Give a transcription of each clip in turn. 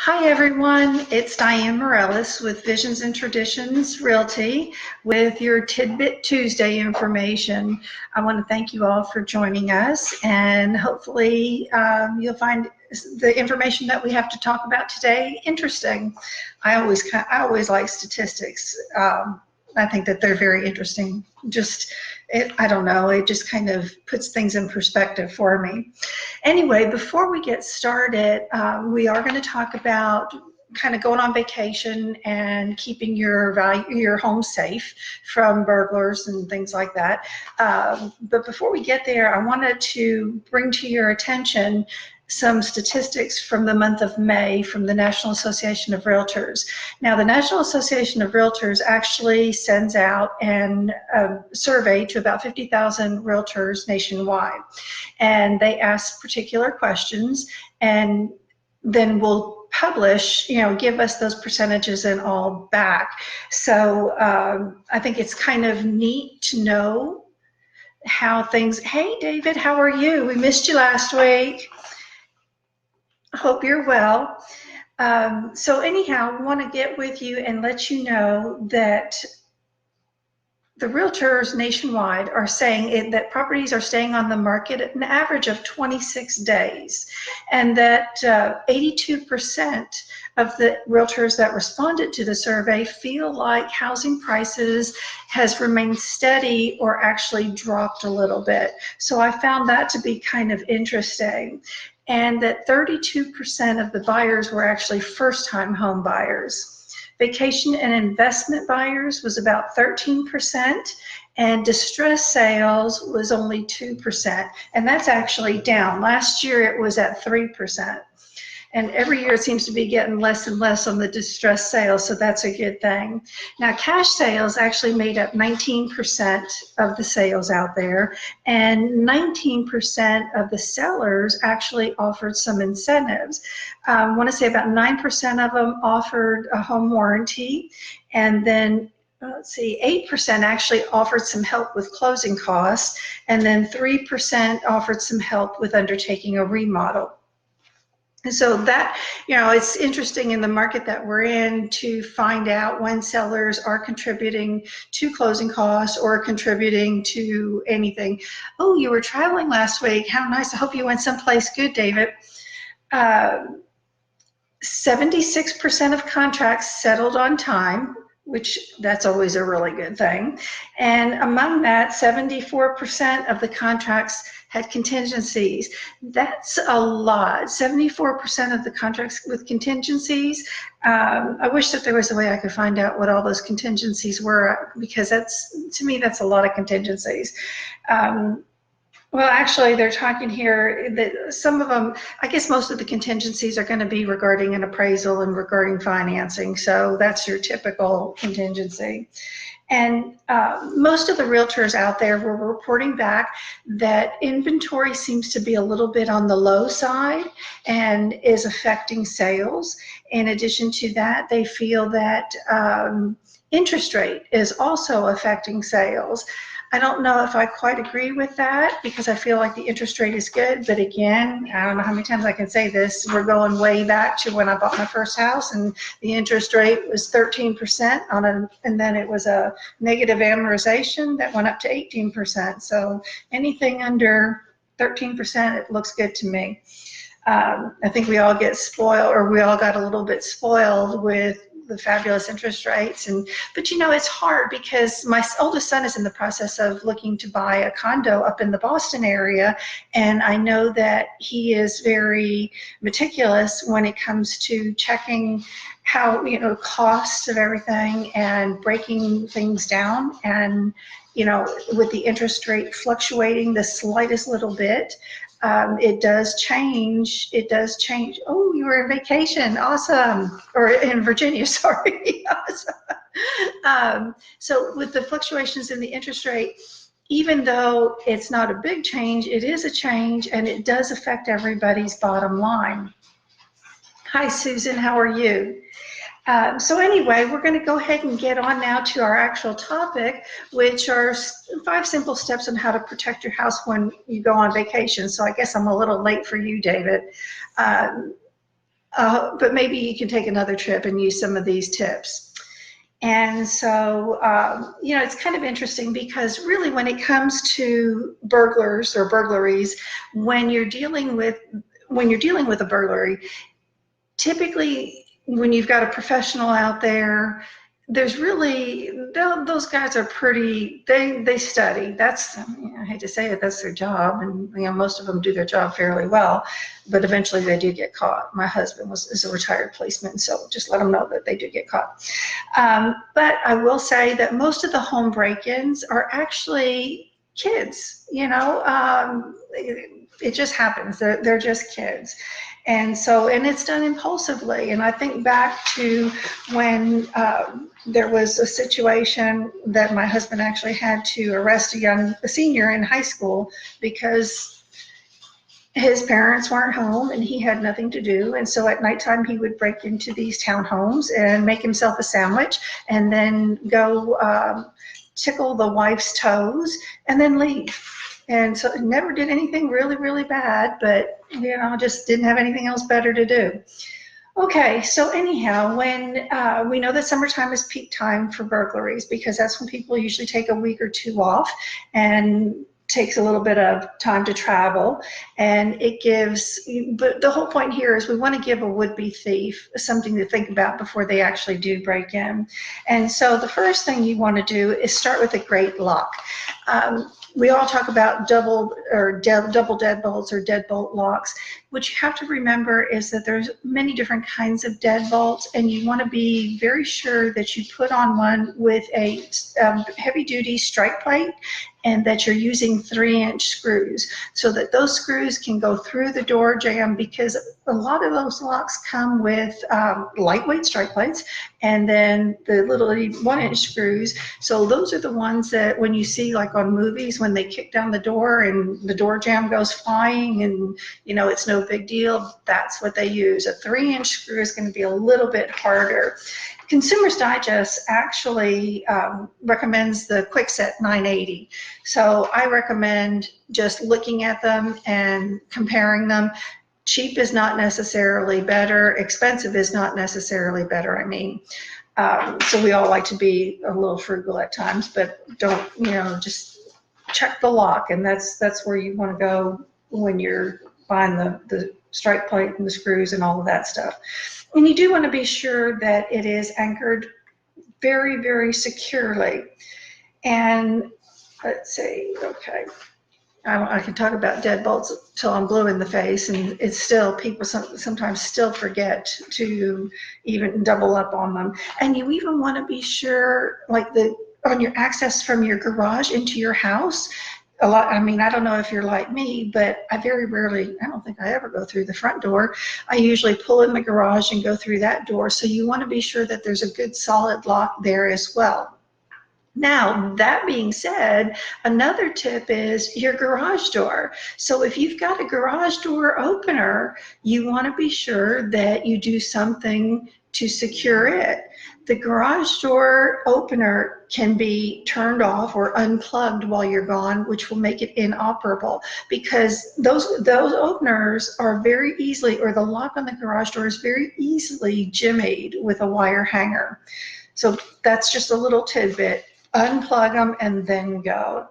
Hi everyone, it's Diane Morellis with Visions and Traditions Realty with your Tidbit Tuesday information. I want to thank you all for joining us, and hopefully you'll find the information that we have to talk about today interesting. I always like statistics. I think that they're very interesting. I don't know, it just kind of puts things in perspective for me. Anyway, before we get started, we are going to talk about kind of going on vacation and keeping your home safe from burglars and things like that. But before we get there, I wanted to bring to your attention some statistics from the month of May from the National Association of Realtors. Now, the National Association of Realtors actually sends out a survey to about 50,000 realtors nationwide, and they ask particular questions, and then we'll publish, give us those percentages and all back. So I think it's kind of neat to know how things. Hey, David, how are you? We missed you last week. Hope you're well. So anyhow, I want to get with you and let you know that the realtors nationwide are saying that properties are staying on the market at an average of 26 days, and that 82% of the realtors that responded to the survey feel like housing prices has remained steady or actually dropped a little bit. So I found that to be kind of interesting. And that 32% of the buyers were actually first-time home buyers. Vacation and investment buyers was about 13%, and distress sales was only 2%, and that's actually down. Last year it was at 3%. And every year it seems to be getting less and less on the distress sales, so that's a good thing. Now, cash sales actually made up 19% of the sales out there, and 19% of the sellers actually offered some incentives. I want to say about 9% of them offered a home warranty, and then 8% actually offered some help with closing costs, and then 3% offered some help with undertaking a remodel. So that, it's interesting in the market that we're in to find out when sellers are contributing to closing costs or contributing to anything. Oh, you were traveling last week. How nice. I hope you went someplace good, David. 76% of contracts settled on time, which that's always a really good thing. And among that, 74% of the contracts had contingencies. That's a lot. 74% of the contracts with contingencies. I wish that there was a way I could find out what all those contingencies were, because to me, that's a lot of contingencies. Well, actually, they're talking here that some of them, I guess most of the contingencies are going to be regarding an appraisal and regarding financing. So that's your typical contingency. And most of the realtors out there were reporting back that inventory seems to be a little bit on the low side and is affecting sales. In addition to that, they feel that interest rate is also affecting sales. I don't know if I quite agree with that, because I feel like the interest rate is good. But again, I don't know how many times I can say this. We're going way back to when I bought my first house, and the interest rate was 13% and then it was a negative amortization that went up to 18%. So anything under 13%, it looks good to me. I think we all get spoiled, or we all got a little bit spoiled with the fabulous interest rates. But it's hard, because my oldest son is in the process of looking to buy a condo up in the Boston area, and I know that he is very meticulous when it comes to checking how, costs of everything and breaking things down. And with the interest rate fluctuating the slightest little bit, it does change. Oh, you were on vacation. Awesome. Or in Virginia, sorry. Awesome. So with the fluctuations in the interest rate, even though it's not a big change, it is a change, and it does affect everybody's bottom line. Hi, Susan. How are you? So anyway, we're going to go ahead and get on now to our actual topic, which are 5 simple steps on how to protect your house when you go on vacation. So I guess I'm a little late for you, David. but maybe you can take another trip and use some of these tips. And so, it's kind of interesting because really when it comes to burglars or burglaries, when you're dealing with a burglary, typically when you've got a professional out there, there's really, those guys are pretty, they study. That's, I hate to say it, that's their job. And, most of them do their job fairly well, but eventually they do get caught. My husband is a retired policeman, so just let them know that they do get caught. But I will say that most of the home break-ins are actually kids, it just happens. They're just kids. And so, and it's done impulsively. And I think back to when there was a situation that my husband actually had to arrest a senior in high school because his parents weren't home and he had nothing to do. And so at nighttime, he would break into these townhomes and make himself a sandwich and then go tickle the wife's toes and then leave. And so never did anything really, really bad, but, just didn't have anything else better to do. Okay, so anyhow, when we know that summertime is peak time for burglaries because that's when people usually take a week or two off and takes a little bit of time to travel, and it gives, but the whole point here is we want to give a would-be thief something to think about before they actually do break in. And so the first thing you want to do is start with a great lock. We all talk about double deadbolts or deadbolt locks. What you have to remember is that there's many different kinds of deadbolts, and you want to be very sure that you put on one with a heavy-duty strike plate and that you're using 3-inch screws so that those screws can go through the door jamb, because a lot of those locks come with lightweight strike plates and then the little 1-inch screws. So those are the ones that when you see like on movies when they kick down the door and the door jamb goes flying and it's no big deal, that's what they use. A 3-inch screw is going to be a little bit harder. Consumer's Digest actually recommends the Kwikset 980. So I recommend just looking at them and comparing them. Cheap is not necessarily better. Expensive is not necessarily better, So we all like to be a little frugal at times, but don't, just check the lock, and that's where you want to go when you're buying the strike plate and the screws and all of that stuff. And you do want to be sure that it is anchored very, very securely. And let's see, okay. I can talk about deadbolts till I'm blue in the face, and it's still, people sometimes still forget to even double up on them. And you even want to be sure, like on your access from your garage into your house, a lot, I don't know if you're like me, but I don't think I ever go through the front door. I usually pull in the garage and go through that door. So you want to be sure that there's a good solid lock there as well. Now, that being said, another tip is your garage door. So if you've got a garage door opener, you want to be sure that you do something to secure it. The garage door opener can be turned off or unplugged while you're gone, which will make it inoperable, because those openers are very easily, or the lock on the garage door is very easily jimmied with a wire hanger. So that's just a little tidbit. Unplug them and then go.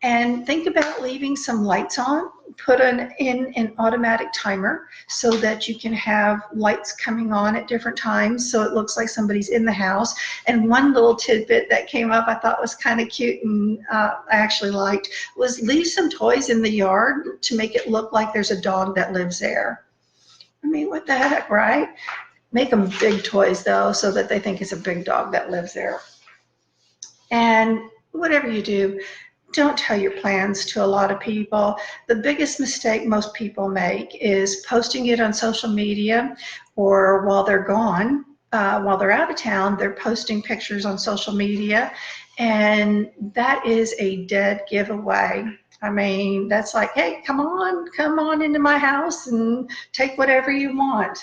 And think about leaving some lights on. Put in an automatic timer so that you can have lights coming on at different times so it looks like somebody's in the house. And one little tidbit that came up I thought was kind of cute and I actually liked was leave some toys in the yard to make it look like there's a dog that lives there. What the heck, right? Make them big toys though so that they think it's a big dog that lives there. And whatever you do, don't tell your plans to a lot of people. The biggest mistake most people make is posting it on social media, or while they're gone, while they're out of town, they're posting pictures on social media, and that is a dead giveaway. That's like, hey, come on into my house and take whatever you want.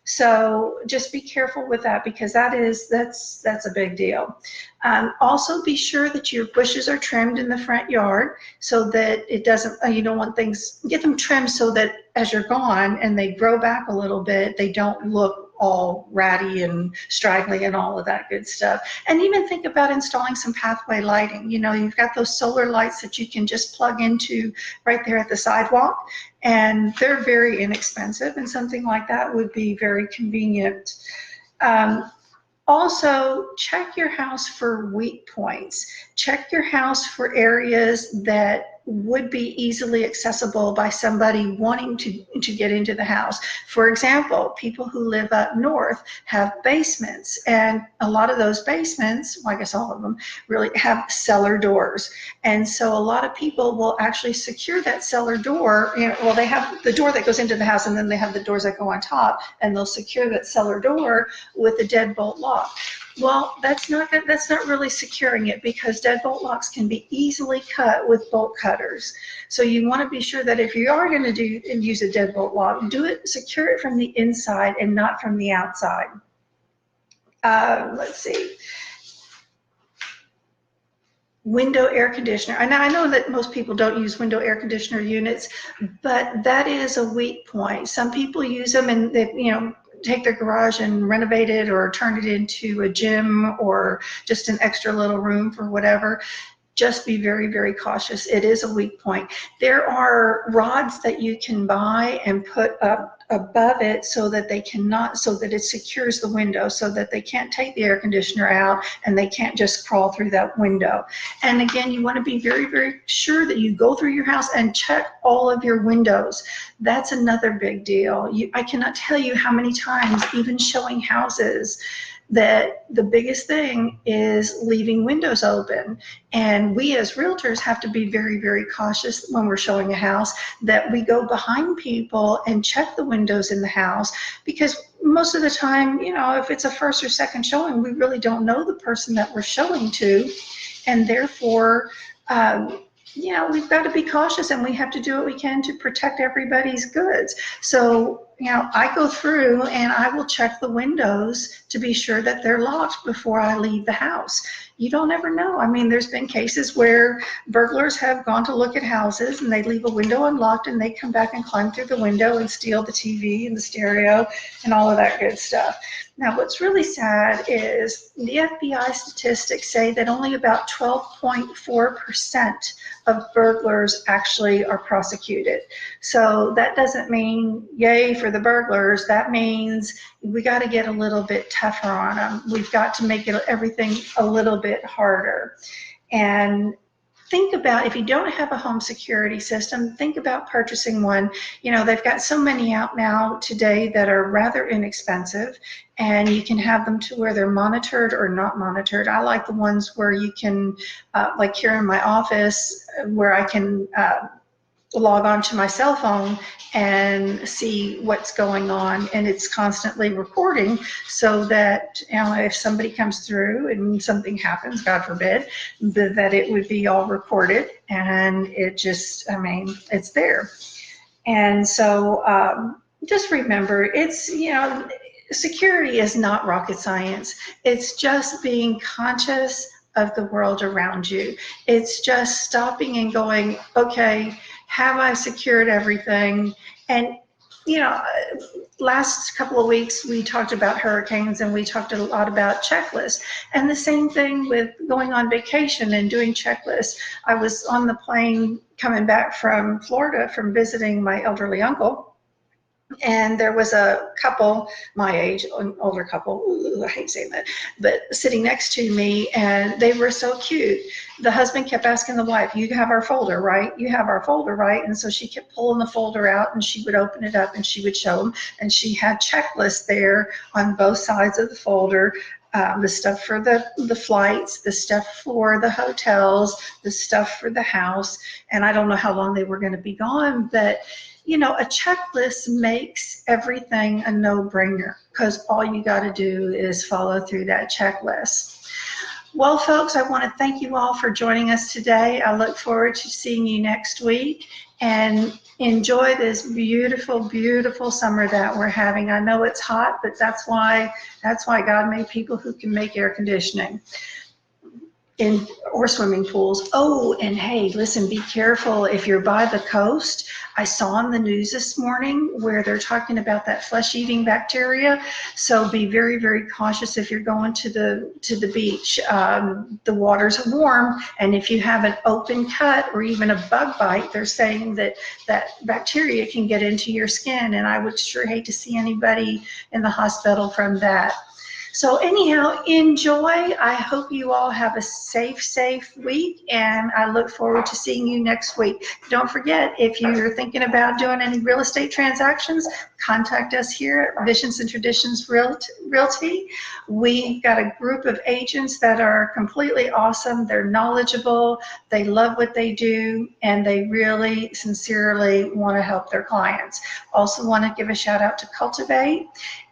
So just be careful with that, because that's a big deal. Also be sure that your bushes are trimmed in the front yard, so that it doesn't, you don't want things, get them trimmed so that as you're gone and they grow back a little bit, they don't look all ratty and straggly and all of that good stuff. And even think about installing some pathway lighting. You know, you've got those solar lights that you can just plug into right there at the sidewalk, and they're very inexpensive, and something like that would be very convenient. Also, check your house for weak points. Check your house for areas that would be easily accessible by somebody wanting to get into the house. For example, people who live up north have basements, and a lot of those basements, well, I guess all of them, really have cellar doors. And so a lot of people will actually secure that cellar door. You know, well, they have the door that goes into the house, and then they have the doors that go on top, and they'll secure that cellar door with a deadbolt lock. Well, that's not really securing it, because deadbolt locks can be easily cut with bolt cutters. So you want to be sure that if you are going to use a deadbolt lock, secure it from the inside and not from the outside. Let's see. Window air conditioner. And I know that most people don't use window air conditioner units, but that is a weak point. Some people use them, and they, you know, take their garage and renovate it or turn it into a gym or just an extra little room for whatever. Just be very, very cautious. It is a weak point. There are rods that you can buy and put up above it so that it secures the window, so that they can't take the air conditioner out and they can't just crawl through that window. And again, you want to be very, very sure that you go through your house and check all of your windows. That's another big deal. I cannot tell you how many times, even showing houses, that the biggest thing is leaving windows open. And we as realtors have to be very, very cautious when we're showing a house, that we go behind people and check the windows in the house, because most of the time, you know, if it's a first or second showing, we really don't know the person that we're showing to, and therefore, you know, we've got to be cautious, and we have to do what we can to protect everybody's goods. So, you know, I go through and I will check the windows to be sure that they're locked before I leave the house. You don't ever know. I mean, there's been cases where burglars have gone to look at houses and they leave a window unlocked, and they come back and climb through the window and steal the TV and the stereo and all of that good stuff. Now, what's really sad is the FBI statistics say that only about 12.4% of burglars actually are prosecuted. So that doesn't mean yay for the burglars. That means we got to get a little bit tougher on them. We've got to make everything a little bit harder. And think about, if you don't have a home security system, think about purchasing one. You know, they've got so many out now today that are rather inexpensive, and you can have them to where they're monitored or not monitored. I like the ones where you can, like here in my office, where I can log on to my cell phone and see what's going on, and it's constantly recording, so that, you know, if somebody comes through and something happens, God forbid, that it would be all recorded, and it just, I mean, it's there. And so just remember, it's, you know, security is not rocket science. It's just being conscious of the world around you. It's just stopping and going, okay, have I secured everything? And, you know, last couple of weeks we talked about hurricanes, and we talked a lot about checklists. And the same thing with going on vacation and doing checklists. I was on the plane coming back from Florida from visiting my elderly uncle, and there was a couple my age, an older couple, ooh, I hate saying that, but sitting next to me, and they were so cute. The husband kept asking the wife, you have our folder, right? You have our folder, right? And so she kept pulling the folder out, and she would open it up and she would show them, and she had checklists there on both sides of the folder. The stuff for the flights, the stuff for the hotels, the stuff for the house. And I don't know how long they were going to be gone, but you know, a checklist makes everything a no-brainer, because all you got to do is follow through that checklist. Well, folks, I want to thank you all for joining us today. I look forward to seeing you next week. And enjoy this beautiful, beautiful summer that we're having. I know it's hot, but that's why God made people who can make air conditioning or swimming pools. Oh, and hey, listen, be careful if you're by the coast. I saw on the news this morning where they're talking about that flesh-eating bacteria. So be very, very cautious if you're going to the beach. The water's warm, and if you have an open cut or even a bug bite, they're saying that bacteria can get into your skin, and I would sure hate to see anybody in the hospital from that. So anyhow, enjoy. I hope you all have a safe week, and I look forward to seeing you next week. Don't forget, if you're thinking about doing any real estate transactions, contact us here at Visions and Traditions Realty. We've got a group of agents that are completely awesome. They're knowledgeable, they love what they do, and they really sincerely want to help their clients. Also want to give a shout out to Cultivate,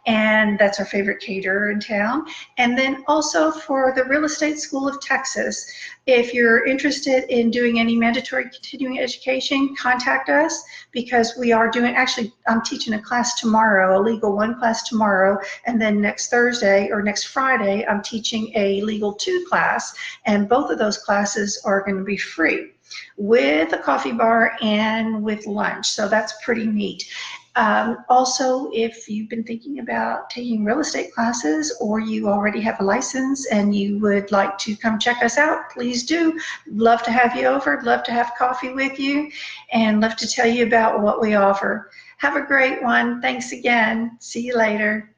and that's our favorite caterer in town. And then also for the Real Estate School of Texas, if you're interested in doing any mandatory continuing education, contact us, because we are doing, actually, I'm teaching a class tomorrow, a Legal 1 class tomorrow, and then next Thursday or next Friday, I'm teaching a Legal 2 class, and both of those classes are going to be free with a coffee bar and with lunch, so that's pretty neat. Also, if you've been thinking about taking real estate classes, or you already have a license and you would like to come check us out, please do. Love to have you over, love to have coffee with you, and love to tell you about what we offer. Have a great one. Thanks again. See you later.